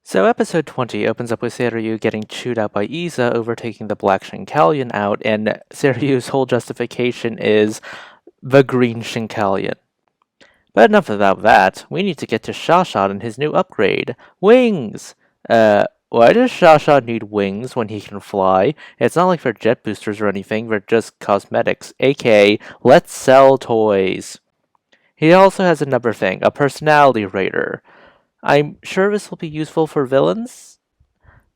So episode 20 opens up with Seiryu getting chewed out by Iza overtaking the Black Shinkalion out, and Seiryu's whole justification is the Green Shinkalion. But enough about that, we need to get to Shashot and his new upgrade, Wings! Why does Shashot need wings when he can fly? It's not like they're jet boosters or anything, they're just cosmetics, aka, let's sell toys. He also has another thing, a personality rater. I'm sure this will be useful for villains.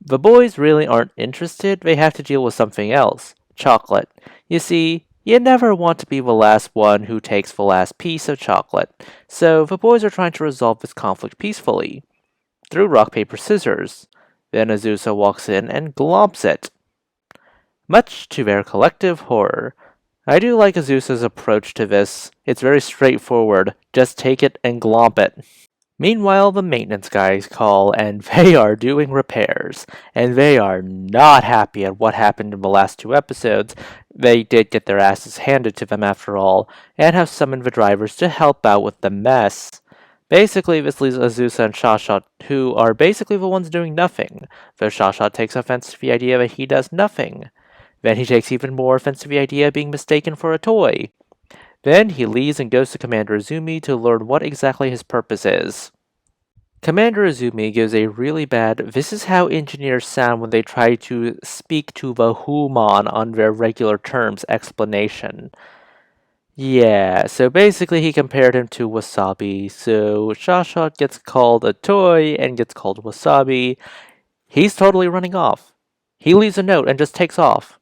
The boys really aren't interested, they have to deal with something else. Chocolate. You see, you never want to be the last one who takes the last piece of chocolate, so the boys are trying to resolve this conflict peacefully. Through rock, paper, scissors. Then Azusa walks in and glomps it. Much to their collective horror. I do like Azusa's approach to this. It's very straightforward. Just take it and glomp it. Meanwhile, the maintenance guys call, and they are doing repairs, and they are not happy at what happened in the last two episodes. They did get their asses handed to them after all, and have summoned the drivers to help out with the mess. Basically, this leaves Azusa and Shashot, who are basically the ones doing nothing, though Shashot takes offense to the idea that he does nothing. Then he takes even more offense to the idea of being mistaken for a toy. Then he leaves and goes to Commander Izumi to learn what exactly his purpose is. Commander Izumi gives a really bad "this is how engineers sound when they try to speak to the human on their regular terms" explanation. Yeah, so basically he compared him to Wasabi, so Shashot gets called a toy and gets called Wasabi. He's totally running off. He leaves a note and just takes off.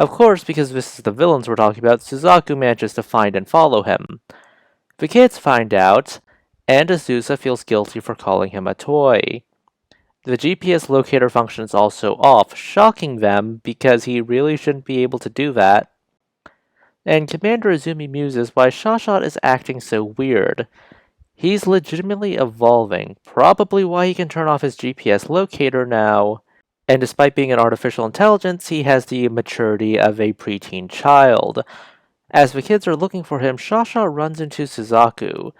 Of course, because this is the villains we're talking about, Suzaku manages to find and follow him. The kids find out, and Azusa feels guilty for calling him a toy. The GPS locator function is also off, shocking them because he really shouldn't be able to do that. And Commander Izumi muses why Shashot is acting so weird. He's legitimately evolving, probably why he can turn off his GPS locator now. And despite being an artificial intelligence, he has the maturity of a preteen child. As the kids are looking for him, Shashot runs into Suzaku.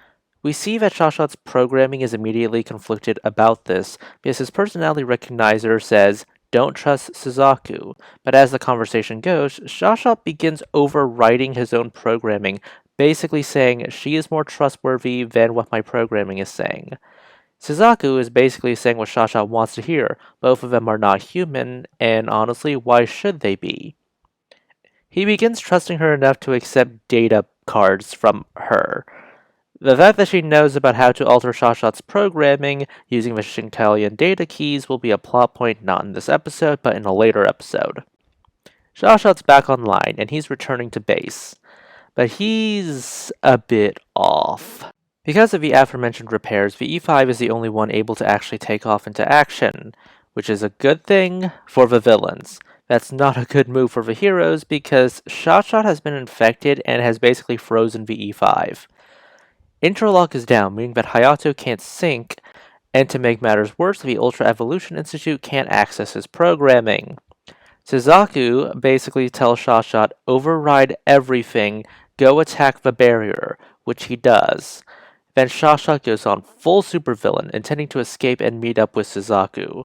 We see that Shashot's programming is immediately conflicted about this, because his personality recognizer says, "Don't trust Suzaku." But as the conversation goes, Shashot begins overwriting his own programming, basically saying, "She is more trustworthy than what my programming is saying." Suzaku is basically saying what Shashot wants to hear. Both of them are not human, and honestly, why should they be? He begins trusting her enough to accept data cards from her. The fact that she knows about how to alter Shashot's programming using the Shinkalion data keys will be a plot point not in this episode, but in a later episode. Shashot's back online, and he's returning to base. But he's a bit off. Because of the aforementioned repairs, the E5 is the only one able to actually take off into action, which is a good thing for the villains. That's not a good move for the heroes because Shashot has been infected and has basically frozen the E5. Interlock is down, meaning that Hayato can't sync, and to make matters worse, the Ultra Evolution Institute can't access his programming. Suzaku basically tells Shashot, "Override everything, go attack the barrier," which he does. Then Shashot goes on full supervillain, intending to escape and meet up with Suzaku.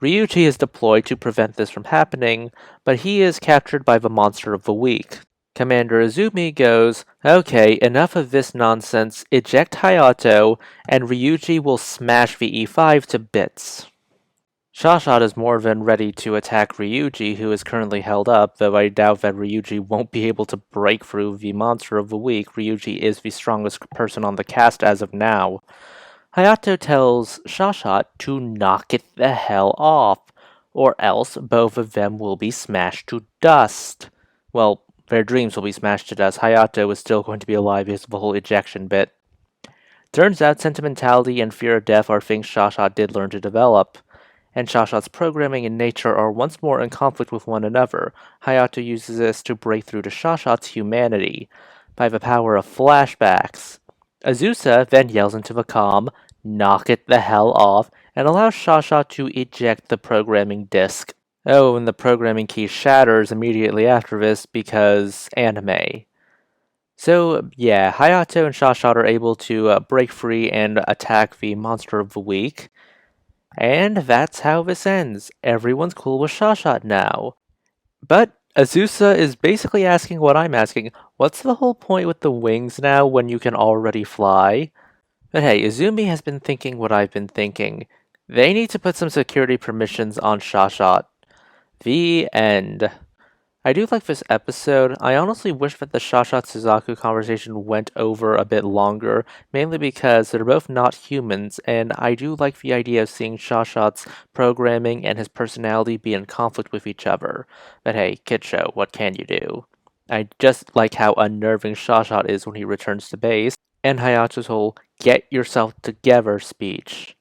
Ryuji is deployed to prevent this from happening, but he is captured by the Monster of the Week. Commander Izumi goes, "Okay, enough of this nonsense, eject Hayato, and Ryuji will smash the E5 to bits." Shashot is more than ready to attack Ryuji, who is currently held up, though I doubt that Ryuji won't be able to break through the Monster of the Week. Ryuji is the strongest person on the cast as of now. Hayato tells Shashot to knock it the hell off, or else both of them will be smashed to dust. Well, their dreams will be smashed to dust. Hayato is still going to be alive because of the whole ejection bit. Turns out sentimentality and fear of death are things Shashot did learn to develop, and Shashot's programming and nature are once more in conflict with one another. Hayato uses this to break through to Shashot's humanity by the power of flashbacks. Azusa then yells into the comm, "Knock it the hell off," and allows Shashot to eject the programming disk. Oh, and the programming key shatters immediately after this because anime. So, yeah, Hayato and Shashot are able to break free and attack the Monster of the Week. And that's how this ends. Everyone's cool with Shashot now. But Azusa is basically asking what I'm asking. What's the whole point with the wings now when you can already fly? But hey, Izumi has been thinking what I've been thinking. They need to put some security permissions on Shashot. The end. I do like this episode. I honestly wish that the Shashot Suzaku conversation went over a bit longer, mainly because they're both not humans, and I do like the idea of seeing Shashot's programming and his personality be in conflict with each other. But hey, kid show, what can you do? I just like how unnerving Shashot is when he returns to base, and Hayato's whole "get yourself together" speech.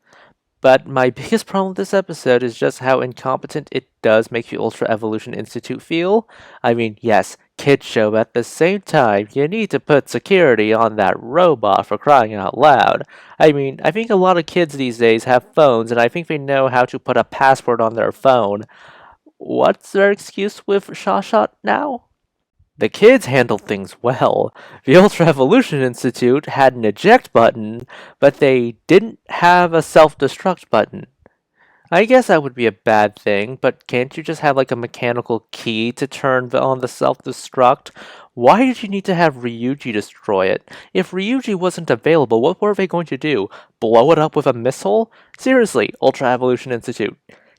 But my biggest problem with this episode is just how incompetent it does make the Ultra Evolution Institute feel. I mean, yes, kid show, but at the same time, you need to put security on that robot for crying out loud. I mean, I think a lot of kids these days have phones, and I think they know how to put a password on their phone. What's their excuse with Shashot now? The kids handled things well. The Ultra Evolution Institute had an eject button, but they didn't have a self-destruct button. I guess that would be a bad thing, but can't you just have like a mechanical key to turn on the self-destruct? Why did you need to have Ryuji destroy it? If Ryuji wasn't available, what were they going to do? Blow it up with a missile? Seriously, Ultra Evolution Institute,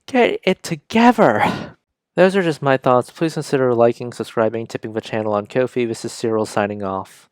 get it together! Those are just my thoughts. Please consider liking, subscribing, tipping the channel on Ko-fi. This is Cyril signing off.